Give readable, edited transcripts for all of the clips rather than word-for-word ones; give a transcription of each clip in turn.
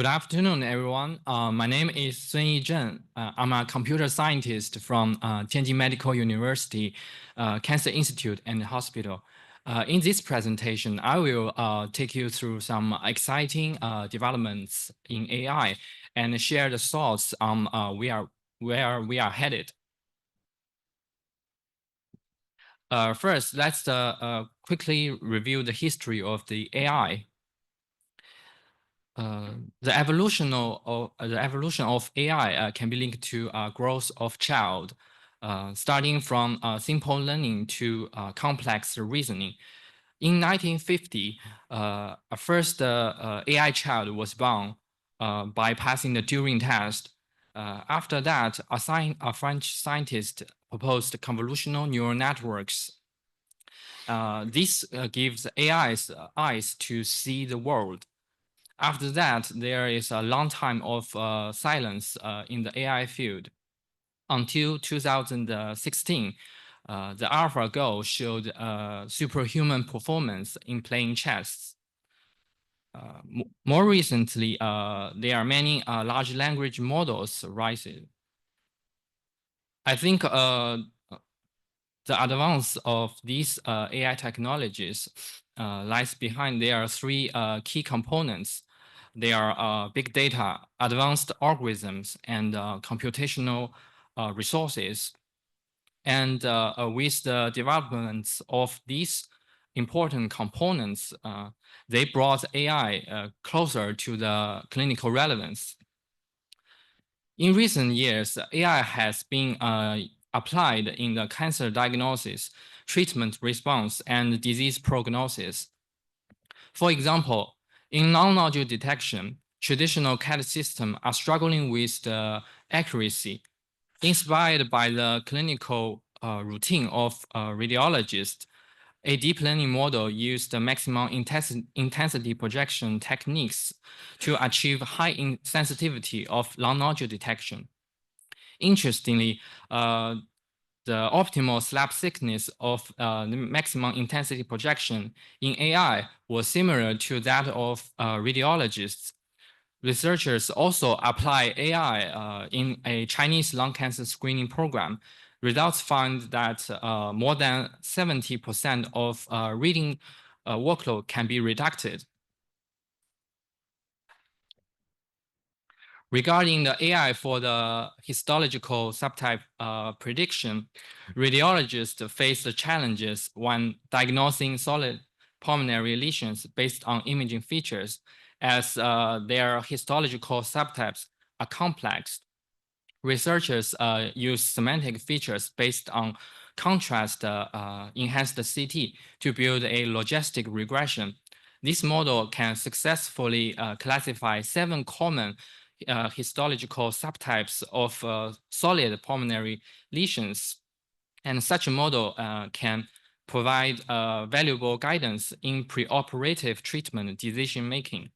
Good afternoon, everyone. My name is Zheng. I'm a computer scientist from Tianjin Medical University, Cancer Institute and Hospital. In this presentation, I will take you through some exciting developments in AI and share the thoughts on where we are headed. First, let's quickly review the history of the AI. The evolution of AI can be linked to growth of child, starting from simple learning to complex reasoning. In 1950, a first AI child was born by passing the Turing test. After that, a French scientist proposed convolutional neural networks. This gives AIs eyes to see the world. After that, there is a long time of silence in the AI field. Until 2016, the AlphaGo showed superhuman performance in playing chess. More recently, there are many large language models rising. I think the advance of these AI technologies lies behind there are three key components. They are big data, advanced algorithms, and computational resources. And with the developments of these important components, they brought AI closer to the clinical relevance. In recent years, AI has been applied in the cancer diagnosis, treatment response, and disease prognosis. For example, in non-nodule detection, traditional CAD systems are struggling with the accuracy. Inspired by the clinical routine of radiologists, a deep learning model used the maximum intensity projection techniques to achieve high sensitivity of non-nodule detection. Interestingly, the optimal slab thickness of the maximum intensity projection in AI was similar to that of radiologists. Researchers also apply AI in a Chinese lung cancer screening program. Results found that more than 70% of reading workload can be reduced. Regarding the AI for the histological subtype prediction, radiologists face the challenges when diagnosing solid pulmonary lesions based on imaging features, as their histological subtypes are complex. Researchers use semantic features based on contrast enhanced CT to build a logistic regression. This model can successfully classify 7 common histological subtypes of solid pulmonary lesions, and such a model can provide valuable guidance in preoperative treatment decision-making.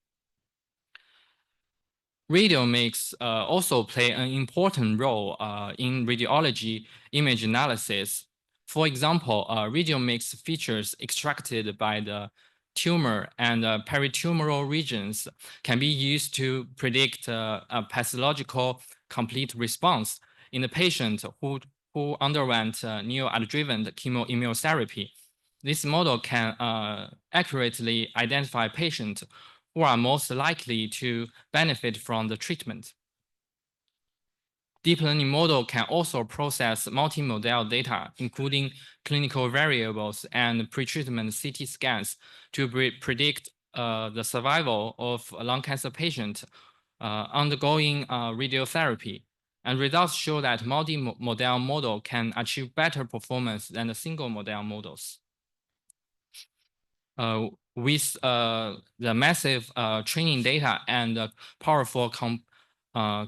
Radiomics also play an important role in radiology image analysis. For example, radiomics features extracted by the tumor and peritumoral regions can be used to predict a pathological complete response in the patient who underwent neoadjuvant chemoimmunotherapy. This model can accurately identify patients who are most likely to benefit from the treatment. Deep learning model can also process multimodal data, including clinical variables and pretreatment CT scans to predict the survival of a lung cancer patient undergoing radiotherapy. And results show that multimodal model can achieve better performance than the single model models. With the massive training data and powerful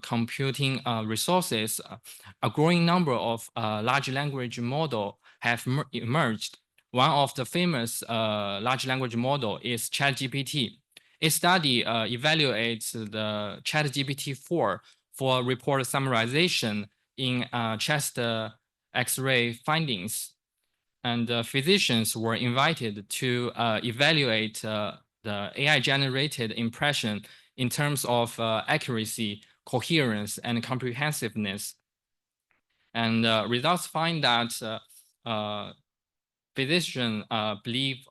computing resources, a growing number of large language models have emerged. One of the famous large language model is ChatGPT. A study evaluates the ChatGPT-4 for report summarization in chest X-ray findings. And physicians were invited to evaluate the AI-generated impression in terms of accuracy, coherence, and comprehensiveness. And results find that physicians believe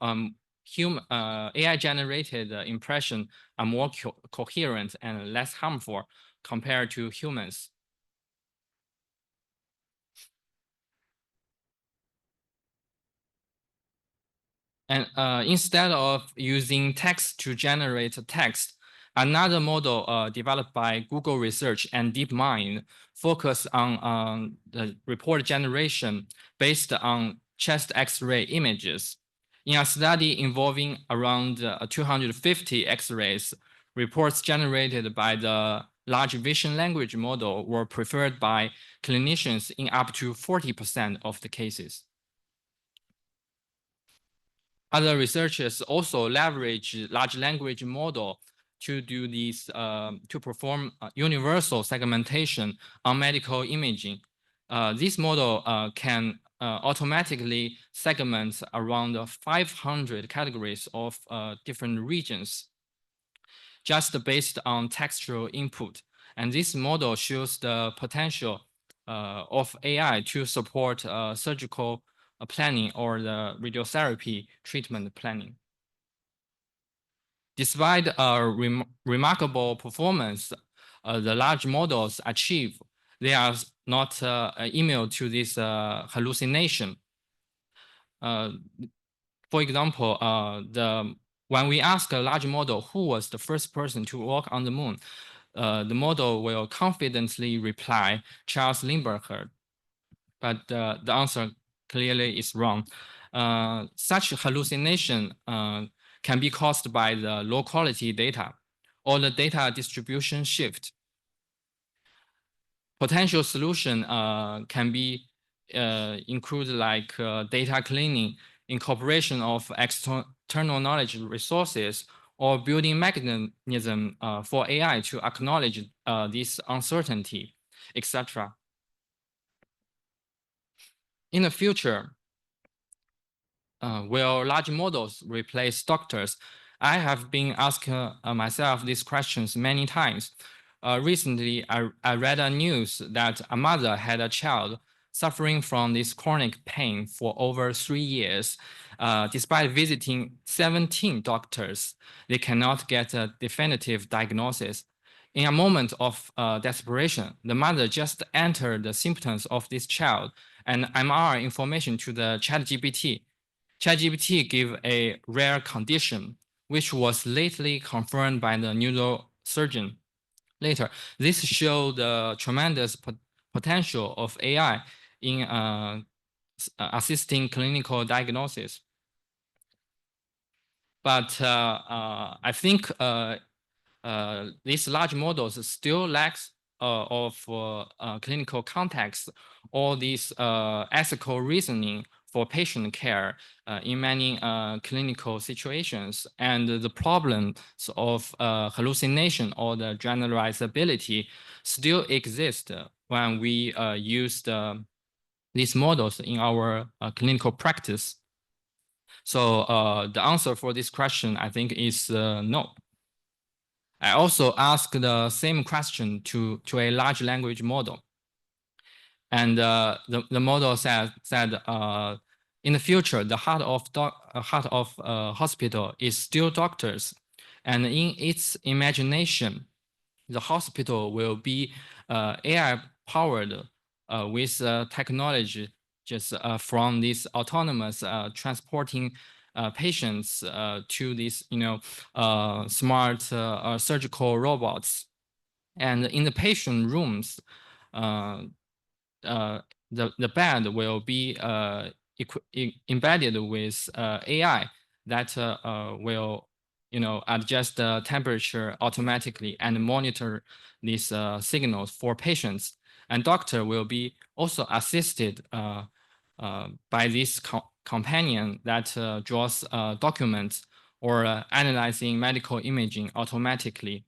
AI-generated impression are more coherent and less harmful compared to humans. And instead of using text to generate text, another model developed by Google Research and DeepMind focused on the report generation based on chest X-ray images. In a study involving around 250 X-rays, reports generated by the large vision language model were preferred by clinicians in up to 40% of the cases. Other researchers also leverage large language model to do these to perform universal segmentation on medical imaging. This model can automatically segment around 500 categories of different regions just based on textual input. And this model shows the potential of AI to support surgical planning or the radiotherapy treatment planning. Despite remarkable performance the large models achieve, they are not immune to this hallucination. For example, when we ask a large model who was the first person to walk on the moon, the model will confidently reply Charles Lindbergh, but the answer clearly is wrong. Such hallucination can be caused by the low quality data or the data distribution shift. Potential solution can be include like data cleaning, incorporation of external knowledge resources, or building mechanism for AI to acknowledge this uncertainty, etc. In the future, will large models replace doctors? I have been asking myself these questions many times. Recently, I read a news that a mother had a child suffering from this chronic pain for over 3 years. Despite visiting 17 doctors, they cannot get a definitive diagnosis. In a moment of desperation, the mother just entered the symptoms of this child and MR information to the ChatGPT. ChatGPT gave a rare condition, which was lately confirmed by the neurosurgeon. Later, this showed the tremendous potential of AI in assisting clinical diagnosis. But I think these large models still lacks of clinical context or this ethical reasoning for patient care in many clinical situations. And the problems of hallucination or the generalizability still exist when we use these models in our clinical practice. So the answer for this question, I think, is no. I also asked the same question to a large language model. And the model said in the future, the heart of hospital is still doctors. And in its imagination, the hospital will be AI powered with technology just from this autonomous transporting patients to these, smart surgical robots. And in the patient rooms, the bed will be embedded with AI that will adjust the temperature automatically and monitor these signals for patients. And doctor will be also assisted by this companion that draws documents or analyzing medical imaging automatically.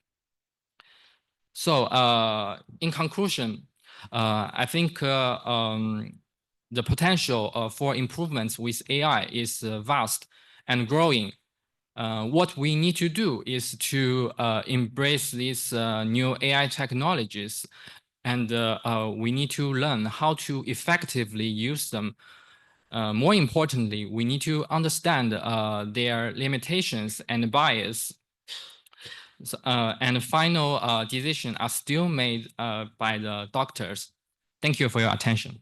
So in conclusion, I think the potential for improvements with AI is vast and growing. What we need to do is to embrace these new AI technologies, and we need to learn how to effectively use them. More importantly, we need to understand their limitations and bias. And final decisions are still made by the doctors. Thank you for your attention.